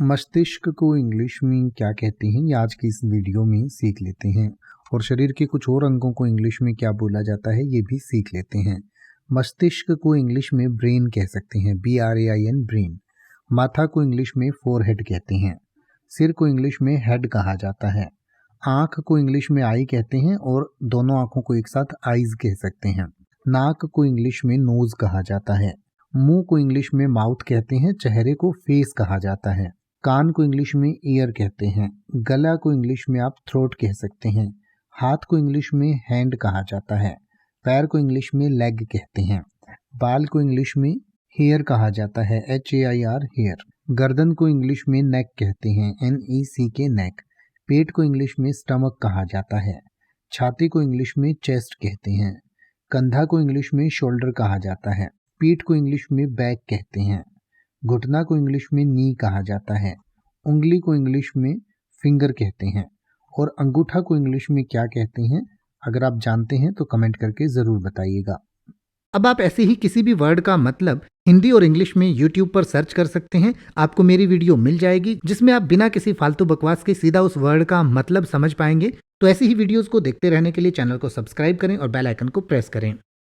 मस्तिष्क को इंग्लिश में क्या कहते हैं ये आज की इस वीडियो में सीख लेते हैं। और शरीर के कुछ और अंगों को इंग्लिश में क्या बोला जाता है ये भी सीख लेते हैं। मस्तिष्क को इंग्लिश में ब्रेन कह सकते हैं, BRAIN ब्रेन। माथा को इंग्लिश में फोरहेड कहते हैं। सिर को इंग्लिश में हेड कहा जाता है। आँख को इंग्लिश में आई कहते हैं और दोनों आँखों को एक साथ आईज कह सकते हैं। नाक को इंग्लिश में नोज कहा जाता है। मुंह को इंग्लिश में माउथ कहते हैं। चेहरे को फेस कहा जाता है। कान को इंग्लिश में ईयर कहते हैं। गला को इंग्लिश में आप थ्रोट कह सकते हैं। हाथ को इंग्लिश में हैंड कहा जाता है। पैर को इंग्लिश में लेग कहते हैं। बाल को इंग्लिश में हेयर कहा जाता है, HAIR हेयर। गर्दन को इंग्लिश में नेक कहते हैं, NECK नेक। पेट को इंग्लिश में स्टमक कहा जाता है। छाती को इंग्लिश में चेस्ट कहते हैं। कंधा को इंग्लिश में शोल्डर कहा जाता है। पीठ को इंग्लिश में बैक कहते हैं। घुटना को इंग्लिश में नी कहा जाता है। उंगली को इंग्लिश में फिंगर कहते हैं। और अंगूठा को इंग्लिश में क्या कहते हैं? अगर आप जानते हैं तो कमेंट करके ज़रूर बताइएगा। अब आप ऐसे ही किसी भी वर्ड का मतलब हिंदी और इंग्लिश में YouTube पर सर्च कर सकते हैं। आपको मेरी वीडियो मिल जाएगी जिसमें आप बिना किसी फालतू बकवास के सीधा उस वर्ड का मतलब समझ पाएंगे। तो ऐसी ही वीडियोस को देखते रहने के लिए चैनल को सब्सक्राइब करें और बेल आइकन को प्रेस करें।